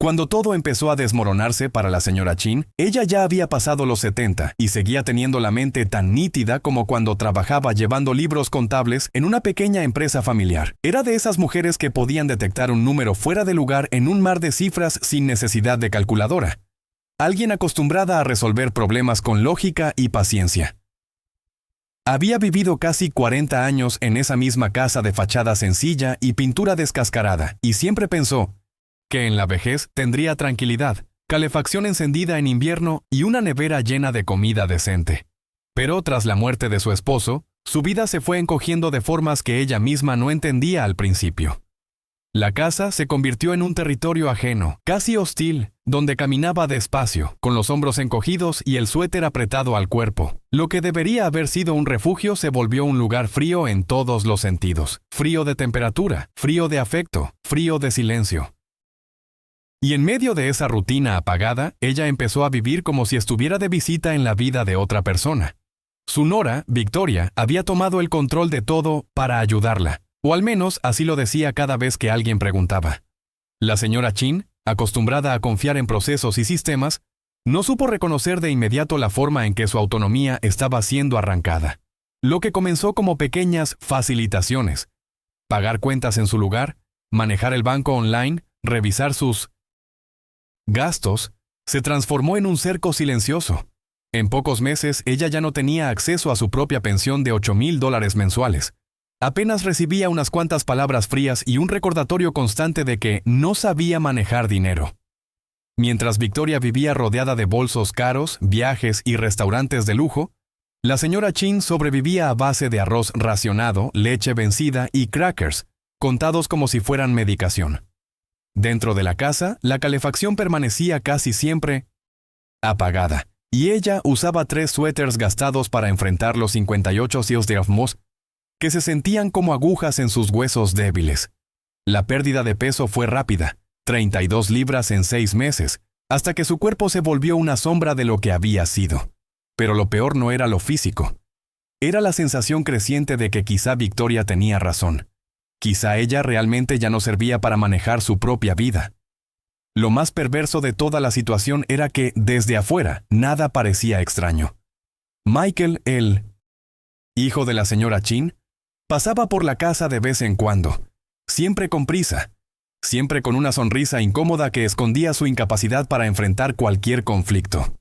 Cuando todo empezó a desmoronarse para la señora Chin, ella ya había pasado los 70 y seguía teniendo la mente tan nítida como cuando trabajaba llevando libros contables en una pequeña empresa familiar. Era de esas mujeres que podían detectar un número fuera de lugar en un mar de cifras sin necesidad de calculadora. Alguien acostumbrada a resolver problemas con lógica y paciencia. Había vivido casi 40 años en esa misma casa de fachada sencilla y pintura descascarada, y siempre pensó que en la vejez tendría tranquilidad, calefacción encendida en invierno y una nevera llena de comida decente. Pero tras la muerte de su esposo, su vida se fue encogiendo de formas que ella misma no entendía al principio. La casa se convirtió en un territorio ajeno, casi hostil, donde caminaba despacio, con los hombros encogidos y el suéter apretado al cuerpo. Lo que debería haber sido un refugio se volvió un lugar frío en todos los sentidos. Frío de temperatura, frío de afecto, frío de silencio. Y en medio de esa rutina apagada, ella empezó a vivir como si estuviera de visita en la vida de otra persona. Su nora, Victoria, había tomado el control de todo para ayudarla, o al menos así lo decía cada vez que alguien preguntaba. La señora Chin, acostumbrada a confiar en procesos y sistemas, no supo reconocer de inmediato la forma en que su autonomía estaba siendo arrancada. Lo que comenzó como pequeñas facilitaciones, pagar cuentas en su lugar, manejar el banco online, revisar sus gastos, se transformó en un cerco silencioso. En pocos meses, ella ya no tenía acceso a su propia pensión de $8,000 mensuales. Apenas recibía unas cuantas palabras frías y un recordatorio constante de que no sabía manejar dinero. Mientras Victoria vivía rodeada de bolsos caros, viajes y restaurantes de lujo, la señora Chin sobrevivía a base de arroz racionado, leche vencida y crackers, contados como si fueran medicación. Dentro de la casa, la calefacción permanecía casi siempre apagada, y ella usaba 3 suéteres gastados para enfrentar los 58 días de Afmos, que se sentían como agujas en sus huesos débiles. La pérdida de peso fue rápida, 32 libras en 6 meses, hasta que su cuerpo se volvió una sombra de lo que había sido. Pero lo peor no era lo físico. Era la sensación creciente de que quizá Victoria tenía razón. Quizá ella realmente ya no servía para manejar su propia vida. Lo más perverso de toda la situación era que, desde afuera, nada parecía extraño. Michael, el hijo de la señora Chin, pasaba por la casa de vez en cuando, siempre con prisa, siempre con una sonrisa incómoda que escondía su incapacidad para enfrentar cualquier conflicto.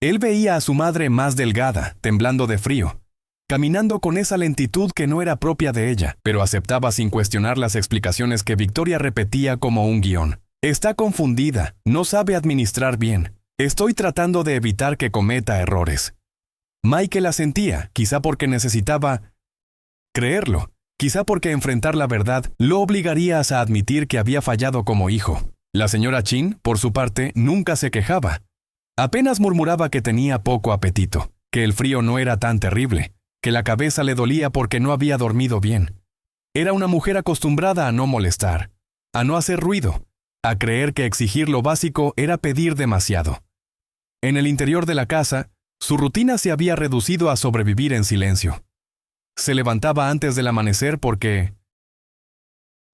Él veía a su madre más delgada, temblando de frío, caminando con esa lentitud que no era propia de ella, pero aceptaba sin cuestionar las explicaciones que Victoria repetía como un guión. Está confundida, no sabe administrar bien. Estoy tratando de evitar que cometa errores. Michael asentía, quizá porque necesitaba creerlo, quizá porque enfrentar la verdad lo obligaría a admitir que había fallado como hijo. La señora Chin, por su parte, nunca se quejaba. Apenas murmuraba que tenía poco apetito, que el frío no era tan terrible, que la cabeza le dolía porque no había dormido bien. Era una mujer acostumbrada a no molestar, a no hacer ruido, a creer que exigir lo básico era pedir demasiado. En el interior de la casa, su rutina se había reducido a sobrevivir en silencio. Se levantaba antes del amanecer porque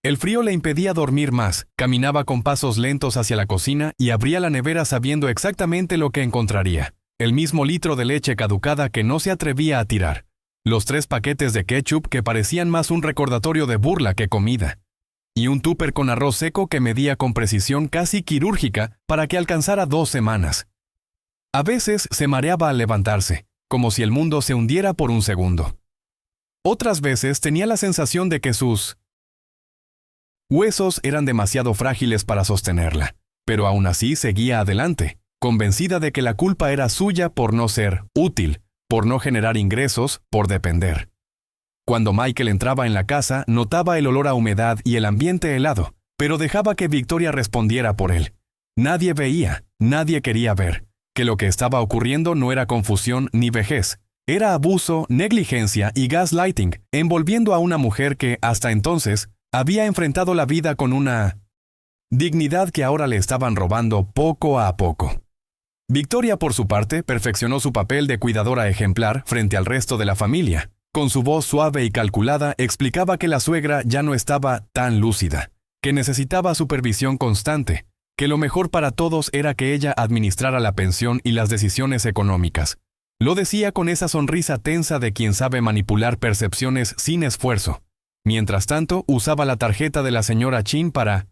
el frío le impedía dormir más, caminaba con pasos lentos hacia la cocina y abría la nevera sabiendo exactamente lo que encontraría. El mismo litro de leche caducada que no se atrevía a tirar. Los 3 paquetes de ketchup que parecían más un recordatorio de burla que comida. Y un tupper con arroz seco que medía con precisión casi quirúrgica para que alcanzara 2 semanas. A veces se mareaba al levantarse, como si el mundo se hundiera por un segundo. Otras veces tenía la sensación de que sus huesos eran demasiado frágiles para sostenerla, pero aún así seguía adelante, convencida de que la culpa era suya por no ser útil, por no generar ingresos, por depender. Cuando Michael entraba en la casa, notaba el olor a humedad y el ambiente helado, pero dejaba que Victoria respondiera por él. Nadie veía, nadie quería ver, que lo que estaba ocurriendo no era confusión ni vejez. Era abuso, negligencia y gaslighting, envolviendo a una mujer que, hasta entonces, había enfrentado la vida con una dignidad que ahora le estaban robando poco a poco. Victoria, por su parte, perfeccionó su papel de cuidadora ejemplar frente al resto de la familia. Con su voz suave y calculada, explicaba que la suegra ya no estaba tan lúcida, que necesitaba supervisión constante, que lo mejor para todos era que ella administrara la pensión y las decisiones económicas. Lo decía con esa sonrisa tensa de quien sabe manipular percepciones sin esfuerzo. Mientras tanto, usaba la tarjeta de la señora Chin para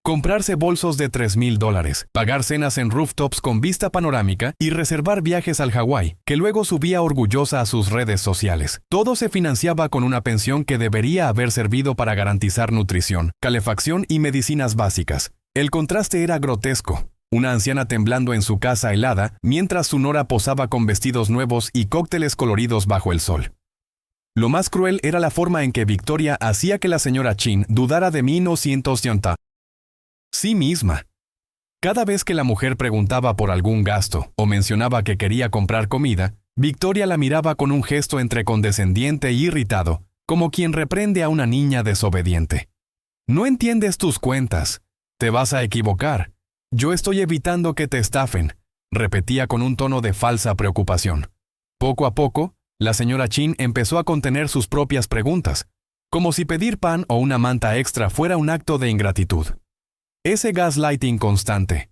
comprarse bolsos de $3,000, pagar cenas en rooftops con vista panorámica y reservar viajes al Hawái, que luego subía orgullosa a sus redes sociales. Todo se financiaba con una pensión que debería haber servido para garantizar nutrición, calefacción y medicinas básicas. El contraste era grotesco. Una anciana temblando en su casa helada, mientras su nora posaba con vestidos nuevos y cócteles coloridos bajo el sol. Lo más cruel era la forma en que Victoria hacía que la señora Chin dudara de 1980. Sí misma. Cada vez que la mujer preguntaba por algún gasto o mencionaba que quería comprar comida, Victoria la miraba con un gesto entre condescendiente e irritado, como quien reprende a una niña desobediente. No entiendes tus cuentas. Te vas a equivocar. Yo estoy evitando que te estafen, repetía con un tono de falsa preocupación. Poco a poco, la señora Chin empezó a contener sus propias preguntas, como si pedir pan o una manta extra fuera un acto de ingratitud. Ese gaslighting constante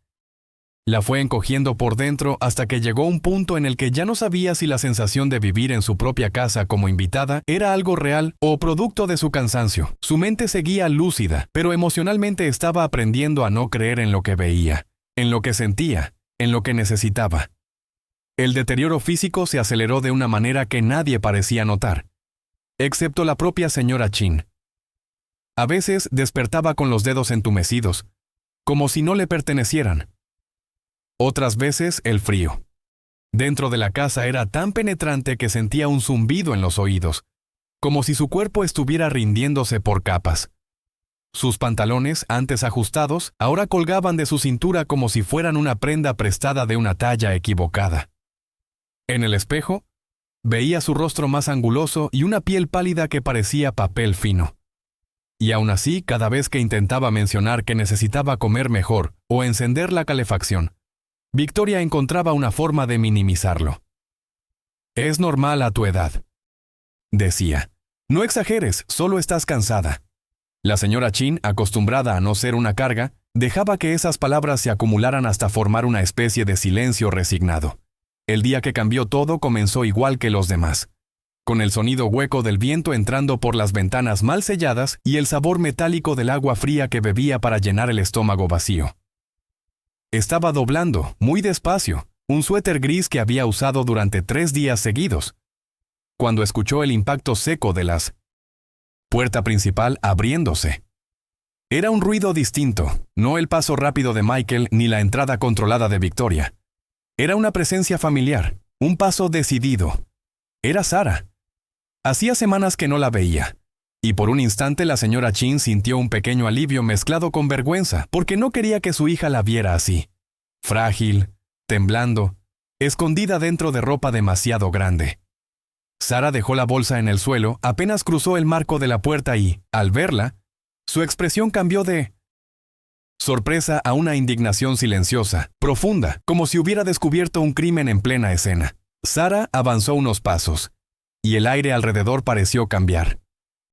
la fue encogiendo por dentro hasta que llegó un punto en el que ya no sabía si la sensación de vivir en su propia casa como invitada era algo real o producto de su cansancio. Su mente seguía lúcida, pero emocionalmente estaba aprendiendo a no creer en lo que veía, en lo que sentía, en lo que necesitaba. El deterioro físico se aceleró de una manera que nadie parecía notar, excepto la propia señora Chin. A veces despertaba con los dedos entumecidos, como si no le pertenecieran. Otras veces el frío. Dentro de la casa era tan penetrante que sentía un zumbido en los oídos, como si su cuerpo estuviera rindiéndose por capas. Sus pantalones, antes ajustados, ahora colgaban de su cintura como si fueran una prenda prestada de una talla equivocada. En el espejo, veía su rostro más anguloso y una piel pálida que parecía papel fino. Y aún así, cada vez que intentaba mencionar que necesitaba comer mejor o encender la calefacción, Victoria encontraba una forma de minimizarlo. «Es normal a tu edad», decía. «No exageres, solo estás cansada». La señora Chin, acostumbrada a no ser una carga, dejaba que esas palabras se acumularan hasta formar una especie de silencio resignado. El día que cambió todo comenzó igual que los demás, con el sonido hueco del viento entrando por las ventanas mal selladas y el sabor metálico del agua fría que bebía para llenar el estómago vacío. Estaba doblando, muy despacio, un suéter gris que había usado durante 3 días seguidos, cuando escuchó el impacto seco de la puerta principal abriéndose. Era un ruido distinto, no el paso rápido de Michael ni la entrada controlada de Victoria. Era una presencia familiar, un paso decidido. Era Sara. Hacía semanas que no la veía, y por un instante la señora Chin sintió un pequeño alivio mezclado con vergüenza, porque no quería que su hija la viera así. Frágil, temblando, escondida dentro de ropa demasiado grande. Sara dejó la bolsa en el suelo, apenas cruzó el marco de la puerta y, al verla, su expresión cambió de sorpresa a una indignación silenciosa, profunda, como si hubiera descubierto un crimen en plena escena. Sara avanzó unos pasos, y el aire alrededor pareció cambiar.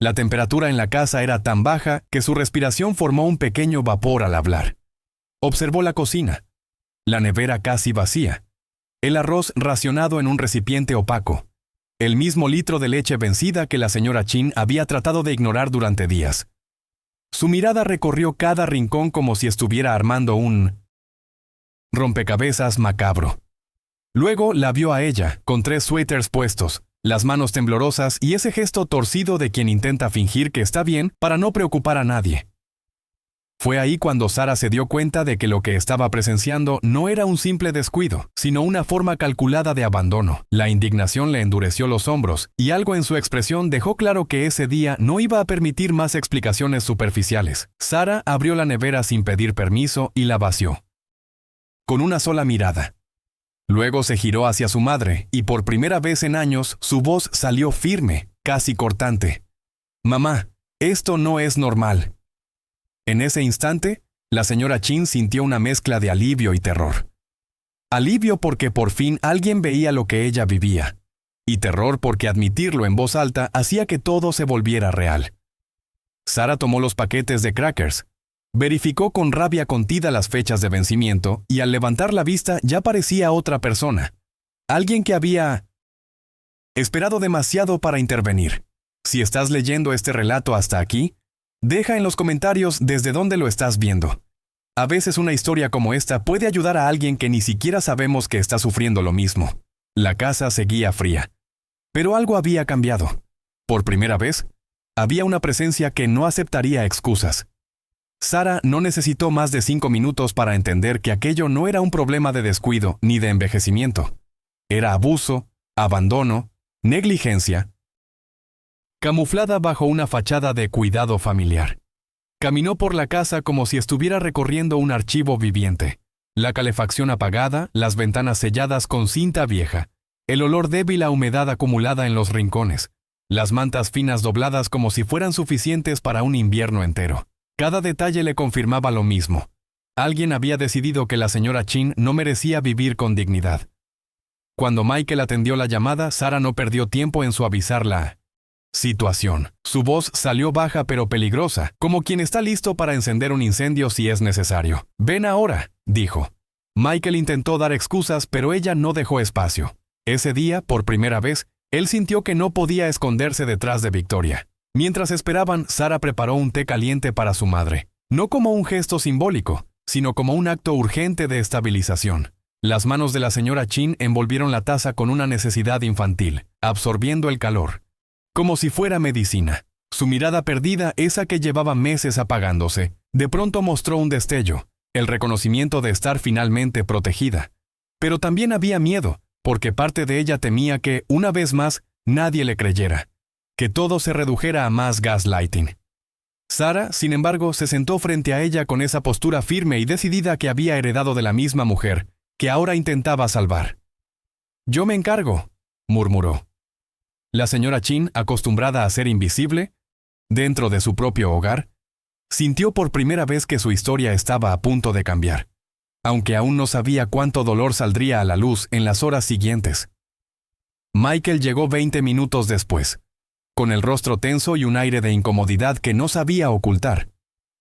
La temperatura en la casa era tan baja que su respiración formó un pequeño vapor al hablar. Observó la cocina, la nevera casi vacía, el arroz racionado en un recipiente opaco, el mismo litro de leche vencida que la señora Chin había tratado de ignorar durante días. Su mirada recorrió cada rincón como si estuviera armando un rompecabezas macabro. Luego la vio a ella, con 3 suéteres puestos, las manos temblorosas y ese gesto torcido de quien intenta fingir que está bien para no preocupar a nadie. Fue ahí cuando Sara se dio cuenta de que lo que estaba presenciando no era un simple descuido, sino una forma calculada de abandono. La indignación le endureció los hombros, y algo en su expresión dejó claro que ese día no iba a permitir más explicaciones superficiales. Sara abrió la nevera sin pedir permiso y la vació, con una sola mirada. Luego se giró hacia su madre, y por primera vez en años su voz salió firme, casi cortante. «Mamá, esto no es normal». En ese instante, la señora Chin sintió una mezcla de alivio y terror. Alivio porque por fin alguien veía lo que ella vivía, y terror porque admitirlo en voz alta hacía que todo se volviera real. Sara tomó los paquetes de crackers, Verificó con rabia contida las fechas de vencimiento y al levantar la vista ya parecía otra persona. Alguien que había esperado demasiado para intervenir. Si estás leyendo este relato hasta aquí, deja en los comentarios desde dónde lo estás viendo. A veces una historia como esta puede ayudar a alguien que ni siquiera sabemos que está sufriendo lo mismo. La casa seguía fría. Pero algo había cambiado. Por primera vez, había una presencia que no aceptaría excusas. Sara no necesitó más de 5 minutos para entender que aquello no era un problema de descuido ni de envejecimiento. Era abuso, abandono, negligencia, camuflada bajo una fachada de cuidado familiar. Caminó por la casa como si estuviera recorriendo un archivo viviente. La calefacción apagada, las ventanas selladas con cinta vieja, el olor débil a humedad acumulada en los rincones, las mantas finas dobladas como si fueran suficientes para un invierno entero. Cada detalle le confirmaba lo mismo. Alguien había decidido que la señora Chin no merecía vivir con dignidad. Cuando Michael atendió la llamada, Sara no perdió tiempo en suavizar la situación. Su voz salió baja pero peligrosa, como quien está listo para encender un incendio si es necesario. «Ven ahora», dijo. Michael intentó dar excusas, pero ella no dejó espacio. Ese día, por primera vez, él sintió que no podía esconderse detrás de Victoria. Mientras esperaban, Sara preparó un té caliente para su madre. No como un gesto simbólico, sino como un acto urgente de estabilización. Las manos de la señora Chin envolvieron la taza con una necesidad infantil, absorbiendo el calor. Como si fuera medicina. Su mirada perdida, esa que llevaba meses apagándose, de pronto mostró un destello, el reconocimiento de estar finalmente protegida. Pero también había miedo, porque parte de ella temía que, una vez más, nadie le creyera. Que todo se redujera a más gaslighting. Sara, sin embargo, se sentó frente a ella con esa postura firme y decidida que había heredado de la misma mujer, que ahora intentaba salvar. «Yo me encargo», murmuró. La señora Chin, acostumbrada a ser invisible, dentro de su propio hogar, sintió por primera vez que su historia estaba a punto de cambiar, aunque aún no sabía cuánto dolor saldría a la luz en las horas siguientes. Michael llegó 20 minutos después, con el rostro tenso y un aire de incomodidad que no sabía ocultar.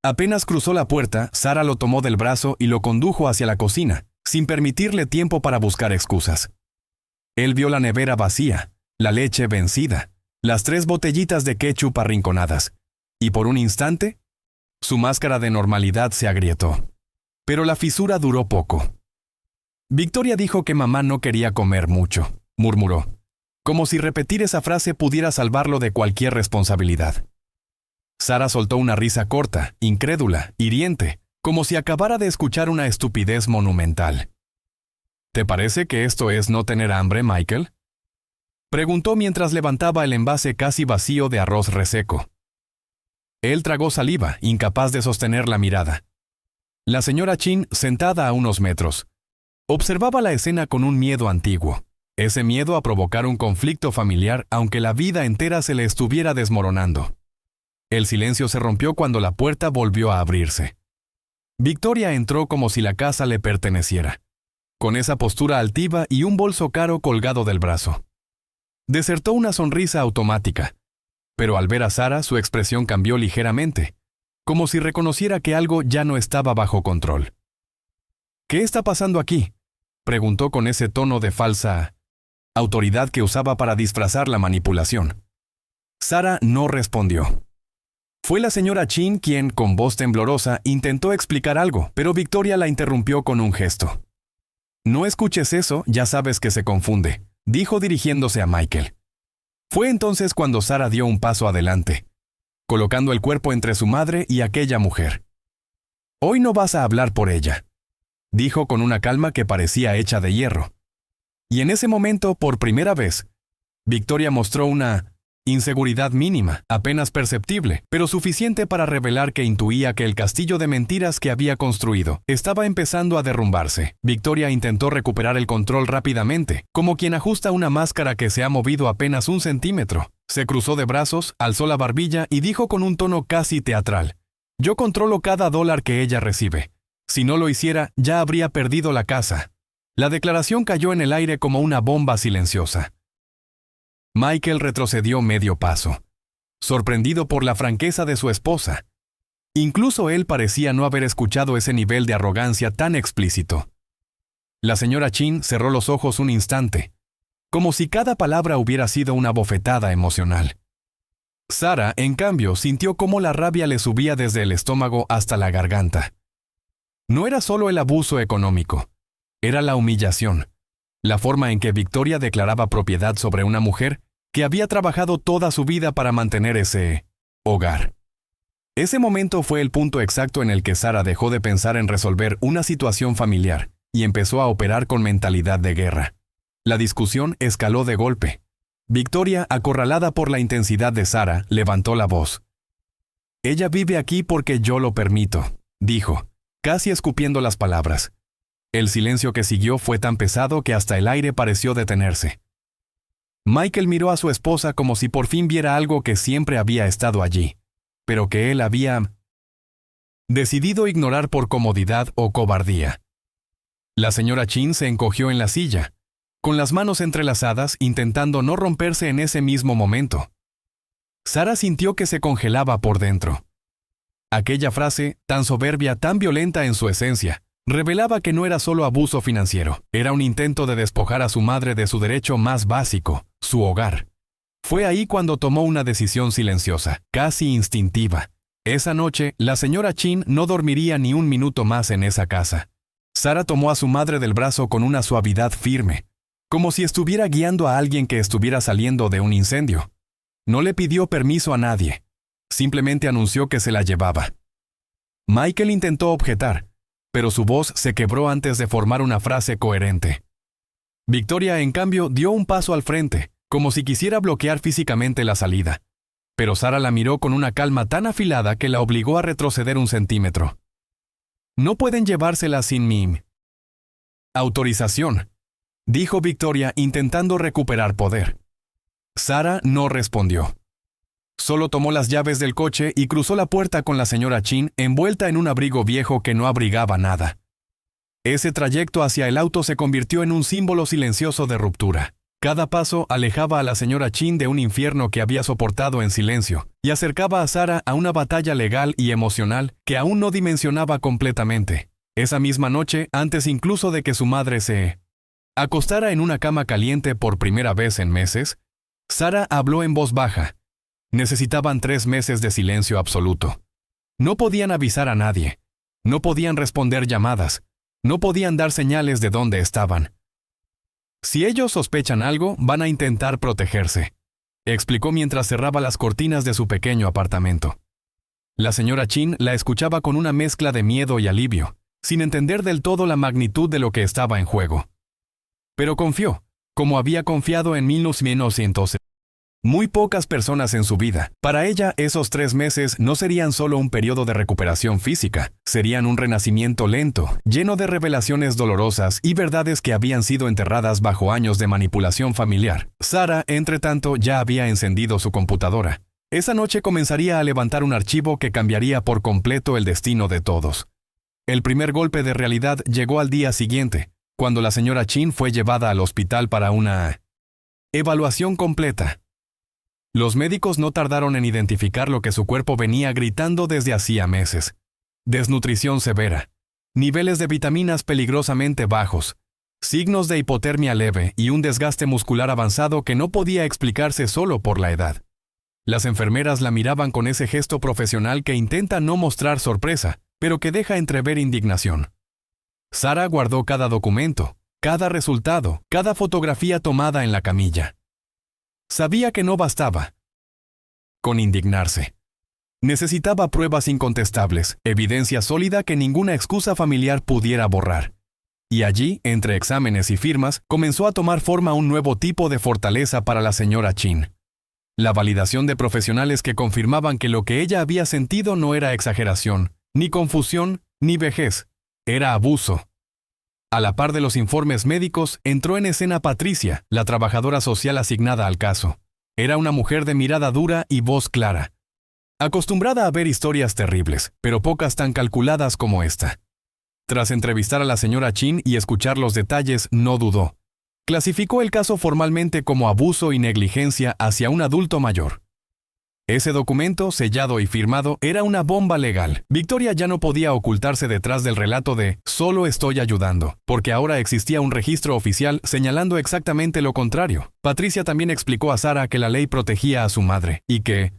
Apenas cruzó la puerta, Sara lo tomó del brazo y lo condujo hacia la cocina, sin permitirle tiempo para buscar excusas. Él vio la nevera vacía, la leche vencida, las 3 botellitas de ketchup arrinconadas, y por un instante, su máscara de normalidad se agrietó. Pero la fisura duró poco. Victoria dijo que mamá no quería comer mucho, murmuró, como si repetir esa frase pudiera salvarlo de cualquier responsabilidad. Sara soltó una risa corta, incrédula, hiriente, como si acabara de escuchar una estupidez monumental. «¿Te parece que esto es no tener hambre, Michael?», preguntó mientras levantaba el envase casi vacío de arroz reseco. Él tragó saliva, incapaz de sostener la mirada. La señora Chin, sentada a unos metros, observaba la escena con un miedo antiguo. Ese miedo a provocar un conflicto familiar aunque la vida entera se le estuviera desmoronando. El silencio se rompió cuando la puerta volvió a abrirse. Victoria entró como si la casa le perteneciera, con esa postura altiva y un bolso caro colgado del brazo. Desertó una sonrisa automática, pero al ver a Sara su expresión cambió ligeramente, como si reconociera que algo ya no estaba bajo control. «¿Qué está pasando aquí?», preguntó con ese tono de falsa autoridad que usaba para disfrazar la manipulación. Sara no respondió. Fue la señora Chin quien, con voz temblorosa, intentó explicar algo, pero Victoria la interrumpió con un gesto. «No escuches eso, ya sabes que se confunde», dijo dirigiéndose a Michael. Fue entonces cuando Sara dio un paso adelante, colocando el cuerpo entre su madre y aquella mujer. «Hoy no vas a hablar por ella», dijo con una calma que parecía hecha de hierro. Y en ese momento, por primera vez, Victoria mostró una inseguridad mínima, apenas perceptible, pero suficiente para revelar que intuía que el castillo de mentiras que había construido estaba empezando a derrumbarse. Victoria intentó recuperar el control rápidamente, como quien ajusta una máscara que se ha movido apenas 1 centímetro. Se cruzó de brazos, alzó la barbilla y dijo con un tono casi teatral: «Yo controlo cada dólar que ella recibe. Si no lo hiciera, ya habría perdido la casa». La declaración cayó en el aire como una bomba silenciosa. Michael retrocedió medio paso, sorprendido por la franqueza de su esposa. Incluso él parecía no haber escuchado ese nivel de arrogancia tan explícito. La señora Chin cerró los ojos un instante, como si cada palabra hubiera sido una bofetada emocional. Sara, en cambio, sintió cómo la rabia le subía desde el estómago hasta la garganta. No era solo el abuso económico, era la humillación, la forma en que Victoria declaraba propiedad sobre una mujer que había trabajado toda su vida para mantener ese hogar. Ese momento fue el punto exacto en el que Sara dejó de pensar en resolver una situación familiar y empezó a operar con mentalidad de guerra. La discusión escaló de golpe. Victoria, acorralada por la intensidad de Sara, levantó la voz. «Ella vive aquí porque yo lo permito», dijo, casi escupiendo las palabras. El silencio que siguió fue tan pesado que hasta el aire pareció detenerse. Michael miró a su esposa como si por fin viera algo que siempre había estado allí, pero que él había decidido ignorar por comodidad o cobardía. La señora Chin se encogió en la silla, con las manos entrelazadas, intentando no romperse en ese mismo momento. Sara sintió que se congelaba por dentro. Aquella frase, tan soberbia, tan violenta en su esencia, revelaba que no era solo abuso financiero, era un intento de despojar a su madre de su derecho más básico, su hogar. Fue ahí cuando tomó una decisión silenciosa, casi instintiva. Esa noche, la señora Chin no dormiría ni un minuto más en esa casa. Sara tomó a su madre del brazo con una suavidad firme, como si estuviera guiando a alguien que estuviera saliendo de un incendio. No le pidió permiso a nadie, simplemente anunció que se la llevaba. Michael intentó objetar, pero su voz se quebró antes de formar una frase coherente. Victoria, en cambio, dio un paso al frente, como si quisiera bloquear físicamente la salida. Pero Sara la miró con una calma tan afilada que la obligó a retroceder un centímetro. «No pueden llevársela sin mi autorización», dijo Victoria intentando recuperar poder. Sara no respondió. Solo tomó las llaves del coche y cruzó la puerta con la señora Chin envuelta en un abrigo viejo que no abrigaba nada. Ese trayecto hacia el auto se convirtió en un símbolo silencioso de ruptura. Cada paso alejaba a la señora Chin de un infierno que había soportado en silencio y acercaba a Sara a una batalla legal y emocional que aún no dimensionaba completamente. Esa misma noche, antes incluso de que su madre se acostara en una cama caliente por primera vez en meses, Sara habló en voz baja. Necesitaban 3 meses de silencio absoluto. No podían avisar a nadie. No podían responder llamadas. No podían dar señales de dónde estaban. Si ellos sospechan algo, van a intentar protegerse, explicó mientras cerraba las cortinas de su pequeño apartamento. La señora Chin la escuchaba con una mezcla de miedo y alivio, sin entender del todo la magnitud de lo que estaba en juego. Pero confió, como había confiado en 1900. Muy pocas personas en su vida. Para ella, esos 3 meses no serían solo un periodo de recuperación física, serían un renacimiento lento, lleno de revelaciones dolorosas y verdades que habían sido enterradas bajo años de manipulación familiar. Sara, entretanto, ya había encendido su computadora. Esa noche comenzaría a levantar un archivo que cambiaría por completo el destino de todos. El primer golpe de realidad llegó al día siguiente, cuando la señora Chin fue llevada al hospital para una evaluación completa. Los médicos no tardaron en identificar lo que su cuerpo venía gritando desde hacía meses. Desnutrición severa, niveles de vitaminas peligrosamente bajos, signos de hipotermia leve y un desgaste muscular avanzado que no podía explicarse solo por la edad. Las enfermeras la miraban con ese gesto profesional que intenta no mostrar sorpresa, pero que deja entrever indignación. Sara guardó cada documento, cada resultado, cada fotografía tomada en la camilla. Sabía que no bastaba con indignarse. Necesitaba pruebas incontestables, evidencia sólida que ninguna excusa familiar pudiera borrar. Y allí, entre exámenes y firmas, comenzó a tomar forma un nuevo tipo de fortaleza para la señora Chin. La validación de profesionales que confirmaban que lo que ella había sentido no era exageración, ni confusión, ni vejez. Era abuso. A la par de los informes médicos, entró en escena Patricia, la trabajadora social asignada al caso. Era una mujer de mirada dura y voz clara. Acostumbrada a ver historias terribles, pero pocas tan calculadas como esta. Tras entrevistar a la señora Chin y escuchar los detalles, no dudó. Clasificó el caso formalmente como abuso y negligencia hacia un adulto mayor. Ese documento, sellado y firmado, era una bomba legal. Victoria ya no podía ocultarse detrás del relato de «solo estoy ayudando», porque ahora existía un registro oficial señalando exactamente lo contrario. Patricia también explicó a Sarah que la ley protegía a su madre y que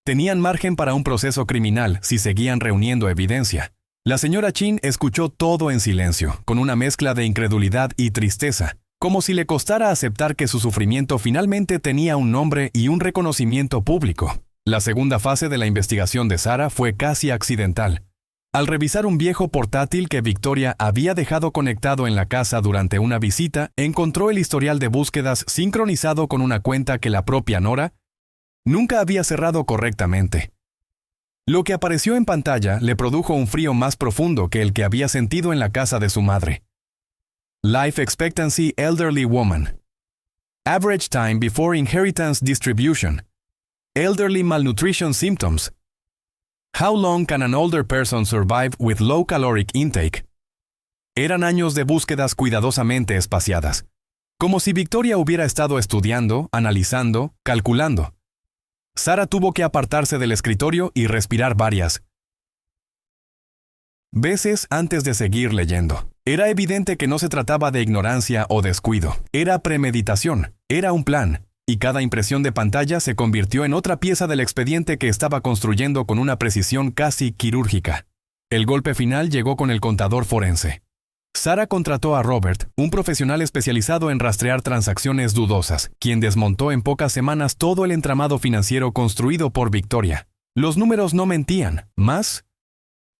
tenían margen para un proceso criminal si seguían reuniendo evidencia. La señora Chin escuchó todo en silencio, con una mezcla de incredulidad y tristeza, como si le costara aceptar que su sufrimiento finalmente tenía un nombre y un reconocimiento público. La segunda fase de la investigación de Sarah fue casi accidental. Al revisar un viejo portátil que Victoria había dejado conectado en la casa durante una visita, encontró el historial de búsquedas sincronizado con una cuenta que la propia Nora nunca había cerrado correctamente. Lo que apareció en pantalla le produjo un frío más profundo que el que había sentido en la casa de su madre. Life Expectancy Elderly Woman. Average Time Before Inheritance Distribution. Elderly Malnutrition Symptoms. How long can an older person survive with low caloric intake? Eran años de búsquedas cuidadosamente espaciadas, como si Victoria hubiera estado estudiando, analizando, calculando. Sarah tuvo que apartarse del escritorio y respirar varias veces antes de seguir leyendo. Era evidente que no se trataba de ignorancia o descuido. Era premeditación, era un plan, y cada impresión de pantalla se convirtió en otra pieza del expediente que estaba construyendo con una precisión casi quirúrgica. El golpe final llegó con el contador forense. Sarah contrató a Robert, un profesional especializado en rastrear transacciones dudosas, quien desmontó en pocas semanas todo el entramado financiero construido por Victoria. Los números no mentían. Más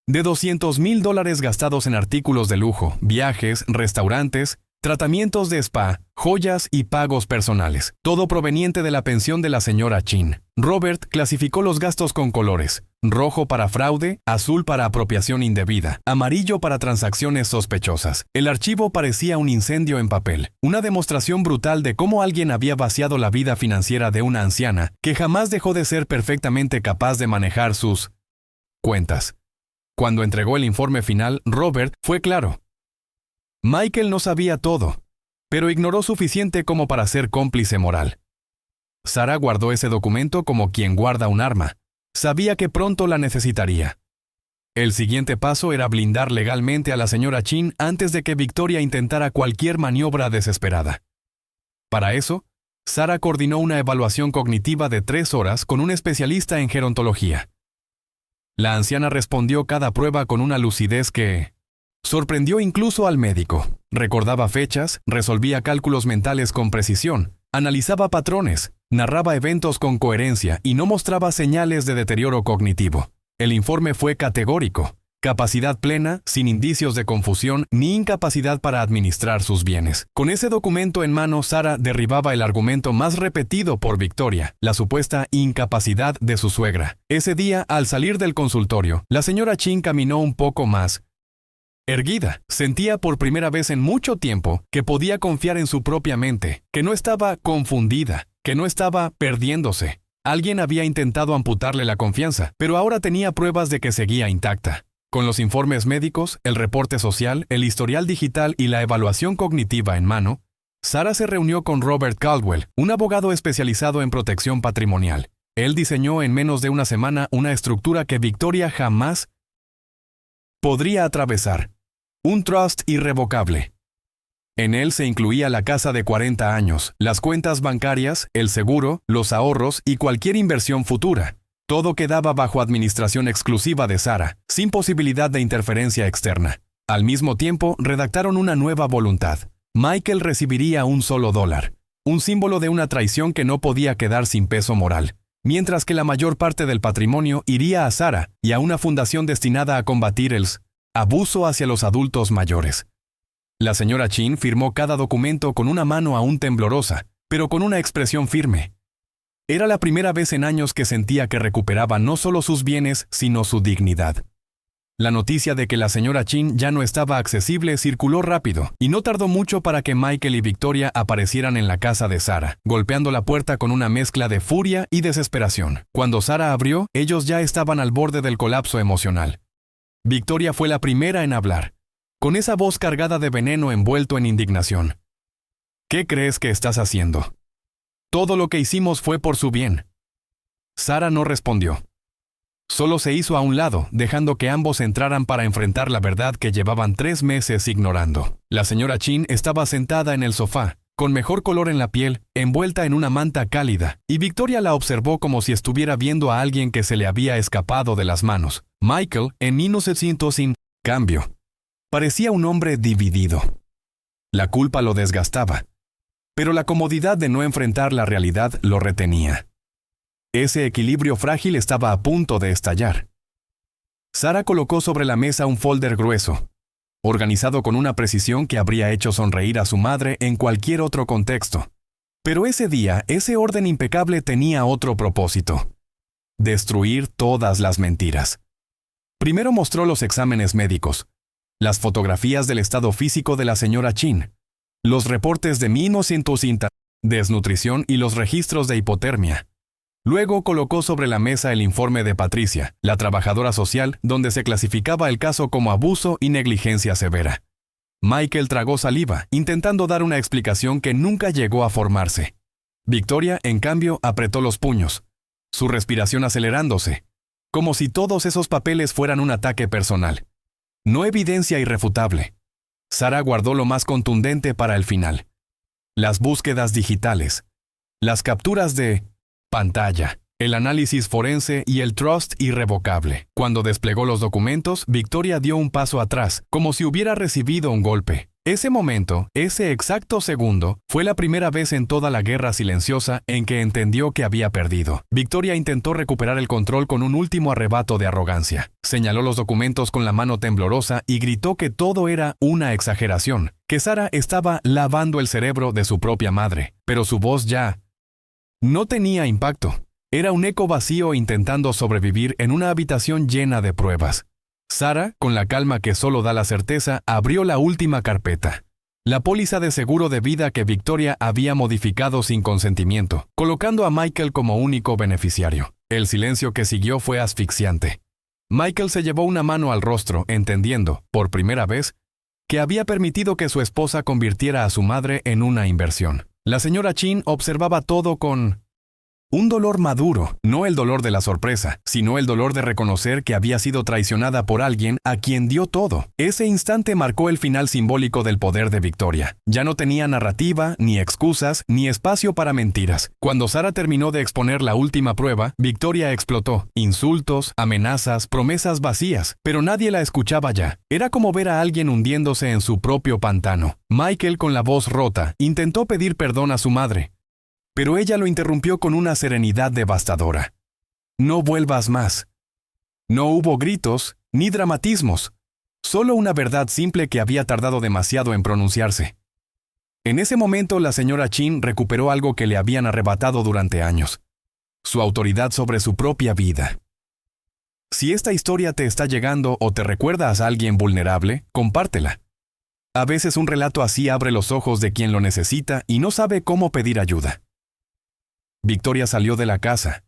de $200,000 gastados en artículos de lujo, viajes, restaurantes, tratamientos de spa, joyas y pagos personales, todo proveniente de la pensión de la señora Chin. Robert clasificó los gastos con colores: rojo para fraude, azul para apropiación indebida, amarillo para transacciones sospechosas. El archivo parecía un incendio en papel, una demostración brutal de cómo alguien había vaciado la vida financiera de una anciana que jamás dejó de ser perfectamente capaz de manejar sus cuentas. Cuando entregó el informe final, Robert fue claro. Michael no sabía todo, pero ignoró suficiente como para ser cómplice moral. Sarah guardó ese documento como quien guarda un arma. Sabía que pronto la necesitaría. El siguiente paso era blindar legalmente a la señora Chin antes de que Victoria intentara cualquier maniobra desesperada. Para eso, Sarah coordinó una evaluación cognitiva de 3 horas con un especialista en gerontología. La anciana respondió cada prueba con una lucidez que sorprendió incluso al médico. Recordaba fechas, resolvía cálculos mentales con precisión, analizaba patrones, narraba eventos con coherencia y no mostraba señales de deterioro cognitivo. El informe fue categórico: capacidad plena, sin indicios de confusión ni incapacidad para administrar sus bienes. Con ese documento en mano, Sarah derribaba el argumento más repetido por Victoria, la supuesta incapacidad de su suegra. Ese día, al salir del consultorio, la señora Chin caminó un poco más erguida. Sentía por primera vez en mucho tiempo que podía confiar en su propia mente, que no estaba confundida, que no estaba perdiéndose. Alguien había intentado amputarle la confianza, pero ahora tenía pruebas de que seguía intacta. Con los informes médicos, el reporte social, el historial digital y la evaluación cognitiva en mano, Sarah se reunió con Robert Caldwell, un abogado especializado en protección patrimonial. Él diseñó en menos de una semana una estructura que Victoria jamás podría atravesar: un trust irrevocable. En él se incluía la casa de 40 años, las cuentas bancarias, el seguro, los ahorros y cualquier inversión futura. Todo quedaba bajo administración exclusiva de Sarah, sin posibilidad de interferencia externa. Al mismo tiempo, redactaron una nueva voluntad. Michael recibiría $1, un símbolo de una traición que no podía quedar sin peso moral, mientras que la mayor parte del patrimonio iría a Sarah y a una fundación destinada a combatir el abuso hacia los adultos mayores. La señora Chin firmó cada documento con una mano aún temblorosa, pero con una expresión firme. Era la primera vez en años que sentía que recuperaba no solo sus bienes, sino su dignidad. La noticia de que la señora Chin ya no estaba accesible circuló rápido, y no tardó mucho para que Michael y Victoria aparecieran en la casa de Sarah, golpeando la puerta con una mezcla de furia y desesperación. Cuando Sarah abrió, ellos ya estaban al borde del colapso emocional. Victoria fue la primera en hablar, con esa voz cargada de veneno envuelto en indignación. ¿Qué crees que estás haciendo? Todo lo que hicimos fue por su bien. Sara no respondió. Solo se hizo a un lado, dejando que ambos entraran para enfrentar la verdad que llevaban 3 meses ignorando. La señora Chin estaba sentada en el sofá, con mejor color en la piel, envuelta en una manta cálida, y Victoria la observó como si estuviera viendo a alguien que se le había escapado de las manos. Michael, en 1900 sin cambio, parecía un hombre dividido. La culpa lo desgastaba, pero la comodidad de no enfrentar la realidad lo retenía. Ese equilibrio frágil estaba a punto de estallar. Sara colocó sobre la mesa un folder grueso, organizado con una precisión que habría hecho sonreír a su madre en cualquier otro contexto. Pero ese día, ese orden impecable tenía otro propósito: destruir todas las mentiras. Primero mostró los exámenes médicos, las fotografías del estado físico de la señora Chin, los reportes de 1900 desnutrición y los registros de hipotermia. Luego colocó sobre la mesa el informe de Patricia, la trabajadora social, donde se clasificaba el caso como abuso y negligencia severa. Michael tragó saliva, intentando dar una explicación que nunca llegó a formarse. Victoria, en cambio, apretó los puños, su respiración acelerándose, como si todos esos papeles fueran un ataque personal. No evidencia irrefutable. Sara guardó lo más contundente para el final: las búsquedas digitales, las capturas de pantalla, el análisis forense y el trust irrevocable. Cuando desplegó los documentos, Victoria dio un paso atrás, como si hubiera recibido un golpe. Ese momento, ese exacto segundo, fue la primera vez en toda la guerra silenciosa en que entendió que había perdido. Victoria intentó recuperar el control con un último arrebato de arrogancia. Señaló los documentos con la mano temblorosa y gritó que todo era una exageración, que Sara estaba lavando el cerebro de su propia madre. Pero su voz ya no tenía impacto. Era un eco vacío intentando sobrevivir en una habitación llena de pruebas. Sara, con la calma que solo da la certeza, abrió la última carpeta: la póliza de seguro de vida que Victoria había modificado sin consentimiento, colocando a Michael como único beneficiario. El silencio que siguió fue asfixiante. Michael se llevó una mano al rostro, entendiendo, por primera vez, que había permitido que su esposa convirtiera a su madre en una inversión. La señora Chin observaba todo con un dolor maduro, no el dolor de la sorpresa, sino el dolor de reconocer que había sido traicionada por alguien a quien dio todo. Ese instante marcó el final simbólico del poder de Victoria. Ya no tenía narrativa, ni excusas, ni espacio para mentiras. Cuando Sara terminó de exponer la última prueba, Victoria explotó. Insultos, amenazas, promesas vacías, pero nadie la escuchaba ya. Era como ver a alguien hundiéndose en su propio pantano. Michael, con la voz rota, intentó pedir perdón a su madre, pero ella lo interrumpió con una serenidad devastadora: no vuelvas más. No hubo gritos, ni dramatismos, solo una verdad simple que había tardado demasiado en pronunciarse. En ese momento la señora Chin recuperó algo que le habían arrebatado durante años: su autoridad sobre su propia vida. Si esta historia te está llegando o te recuerdas a alguien vulnerable, compártela. A veces un relato así abre los ojos de quien lo necesita y no sabe cómo pedir ayuda. Victoria salió de la casa,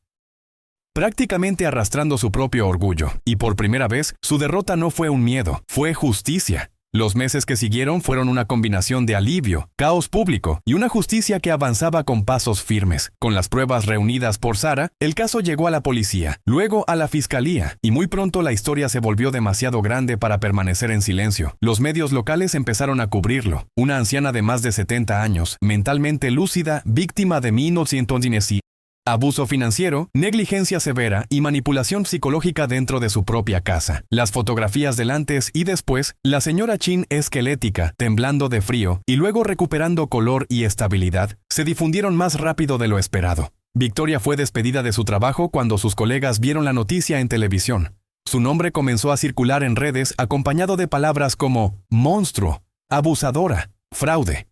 prácticamente arrastrando su propio orgullo, y por primera vez, su derrota no fue un miedo, fue justicia. Los meses que siguieron fueron una combinación de alivio, caos público y una justicia que avanzaba con pasos firmes. Con las pruebas reunidas por Sara, el caso llegó a la policía, luego a la fiscalía, y muy pronto la historia se volvió demasiado grande para permanecer en silencio. Los medios locales empezaron a cubrirlo. Una anciana de más de 70 años, mentalmente lúcida, víctima de 1900 abuso financiero, negligencia severa y manipulación psicológica dentro de su propia casa. Las fotografías del antes y después, la señora Chin esquelética, temblando de frío y luego recuperando color y estabilidad, se difundieron más rápido de lo esperado. Victoria fue despedida de su trabajo cuando sus colegas vieron la noticia en televisión. Su nombre comenzó a circular en redes acompañado de palabras como monstruo, abusadora, fraude.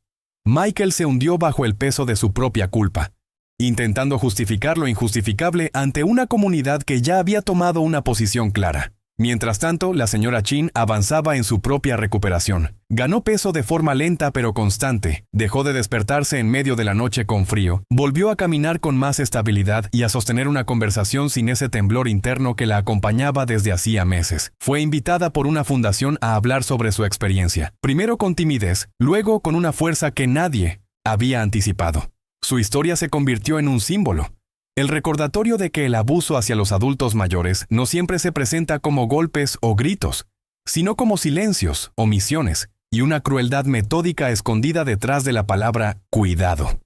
Michael se hundió bajo el peso de su propia culpa, intentando justificar lo injustificable ante una comunidad que ya había tomado una posición clara. Mientras tanto, la señora Chin avanzaba en su propia recuperación. Ganó peso de forma lenta pero constante, dejó de despertarse en medio de la noche con frío, volvió a caminar con más estabilidad y a sostener una conversación sin ese temblor interno que la acompañaba desde hacía meses. Fue invitada por una fundación a hablar sobre su experiencia, primero con timidez, luego con una fuerza que nadie había anticipado. Su historia se convirtió en un símbolo, El recordatorio de que el abuso hacia los adultos mayores no siempre se presenta como golpes o gritos, sino como silencios, omisiones y una crueldad metódica escondida detrás de la palabra cuidado.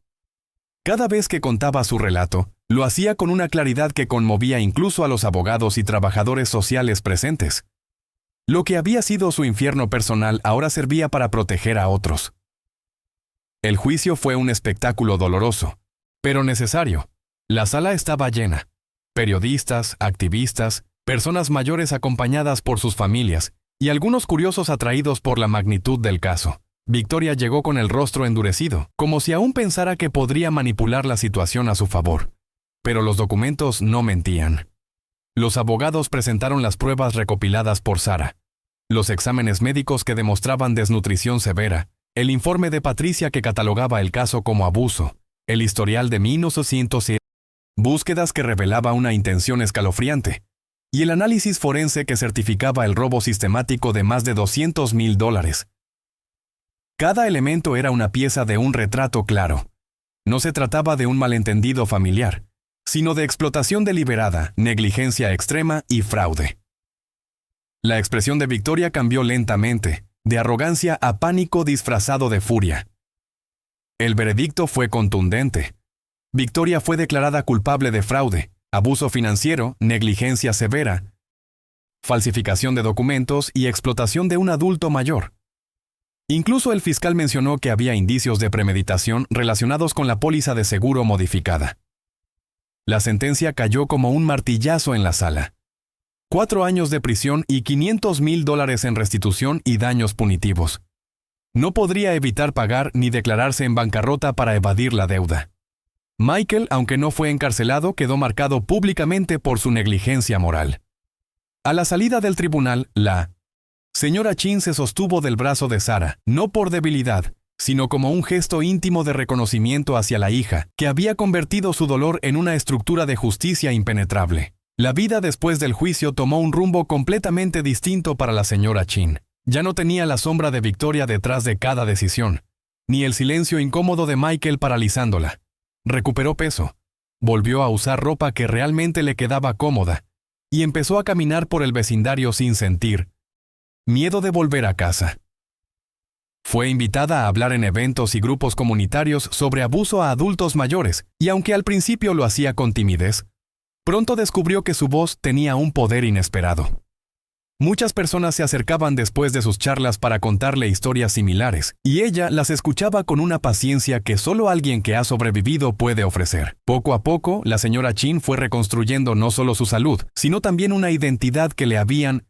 Cada vez que contaba su relato, lo hacía con una claridad que conmovía incluso a los abogados y trabajadores sociales presentes. Lo que había sido su infierno personal ahora servía para proteger a otros. El juicio fue un espectáculo doloroso, pero necesario. La sala estaba llena. Periodistas, activistas, personas mayores acompañadas por sus familias y algunos curiosos atraídos por la magnitud del caso. Victoria llegó con el rostro endurecido, como si aún pensara que podría manipular la situación a su favor. Pero los documentos no mentían. Los abogados presentaron las pruebas recopiladas por Sara, los exámenes médicos que demostraban desnutrición severa, el informe de Patricia que catalogaba el caso como abuso, el historial de 1907, búsquedas que revelaba una intención escalofriante, y el análisis forense que certificaba el robo sistemático de más de $200,000. Cada elemento era una pieza de un retrato claro. No se trataba de un malentendido familiar, sino de explotación deliberada, negligencia extrema y fraude. La expresión de Victoria cambió lentamente, de arrogancia a pánico disfrazado de furia. El veredicto fue contundente. Victoria fue declarada culpable de fraude, abuso financiero, negligencia severa, falsificación de documentos y explotación de un adulto mayor. Incluso el fiscal mencionó que había indicios de premeditación relacionados con la póliza de seguro modificada. La sentencia cayó como un martillazo en la sala. 4 años de prisión y $500,000 en restitución y daños punitivos. No podría evitar pagar ni declararse en bancarrota para evadir la deuda. Michael, aunque no fue encarcelado, quedó marcado públicamente por su negligencia moral. A la salida del tribunal, la señora Chin se sostuvo del brazo de Sara, no por debilidad, sino como un gesto íntimo de reconocimiento hacia la hija, que había convertido su dolor en una estructura de justicia impenetrable. La vida después del juicio tomó un rumbo completamente distinto para la señora Chin. Ya no tenía la sombra de Victoria detrás de cada decisión, ni el silencio incómodo de Michael paralizándola. Recuperó peso, volvió a usar ropa que realmente le quedaba cómoda, y empezó a caminar por el vecindario sin sentir miedo de volver a casa. Fue invitada a hablar en eventos y grupos comunitarios sobre abuso a adultos mayores, y aunque al principio lo hacía con timidez, pronto descubrió que su voz tenía un poder inesperado. Muchas personas se acercaban después de sus charlas para contarle historias similares, y ella las escuchaba con una paciencia que solo alguien que ha sobrevivido puede ofrecer. Poco a poco, la señora Chin fue reconstruyendo no solo su salud, sino también una identidad que le habían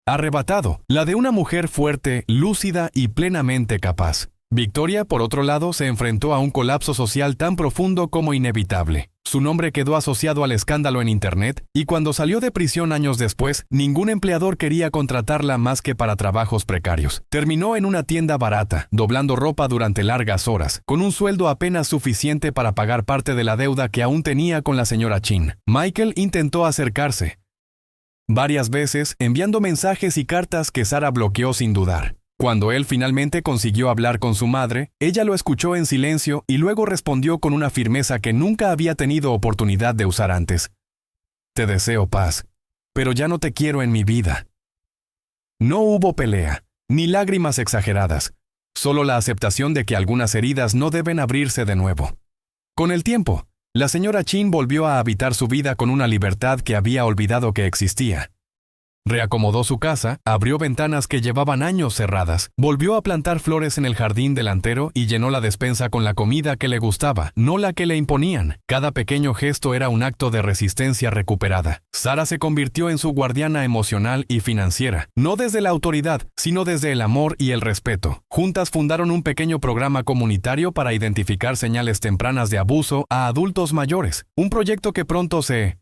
arrebatado, la de una mujer fuerte, lúcida y plenamente capaz. Victoria, por otro lado, se enfrentó a un colapso social tan profundo como inevitable. Su nombre quedó asociado al escándalo en Internet, y cuando salió de prisión años después, ningún empleador quería contratarla más que para trabajos precarios. Terminó en una tienda barata, doblando ropa durante largas horas, con un sueldo apenas suficiente para pagar parte de la deuda que aún tenía con la señora Chin. Michael intentó acercarse varias veces, enviando mensajes y cartas que Sara bloqueó sin dudar. Cuando él finalmente consiguió hablar con su madre, ella lo escuchó en silencio y luego respondió con una firmeza que nunca había tenido oportunidad de usar antes. Te deseo paz, pero ya no te quiero en mi vida. No hubo pelea, ni lágrimas exageradas, solo la aceptación de que algunas heridas no deben abrirse de nuevo. Con el tiempo, la señora Chin volvió a habitar su vida con una libertad que había olvidado que existía. Reacomodó su casa, abrió ventanas que llevaban años cerradas, volvió a plantar flores en el jardín delantero y llenó la despensa con la comida que le gustaba, no la que le imponían. Cada pequeño gesto era un acto de resistencia recuperada. Sara se convirtió en su guardiana emocional y financiera, no desde la autoridad, sino desde el amor y el respeto. Juntas fundaron un pequeño programa comunitario para identificar señales tempranas de abuso a adultos mayores, un proyecto que pronto se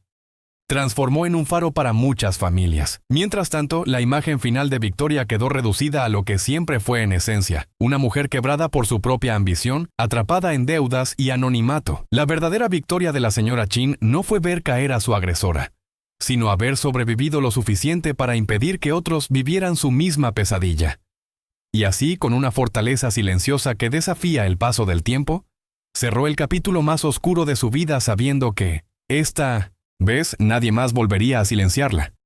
transformó en un faro para muchas familias. Mientras tanto, la imagen final de Victoria quedó reducida a lo que siempre fue en esencia, una mujer quebrada por su propia ambición, atrapada en deudas y anonimato. La verdadera victoria de la señora Chin no fue ver caer a su agresora, sino haber sobrevivido lo suficiente para impedir que otros vivieran su misma pesadilla. Y así, con una fortaleza silenciosa que desafía el paso del tiempo, cerró el capítulo más oscuro de su vida sabiendo que Esta vez nadie más volvería a silenciarla.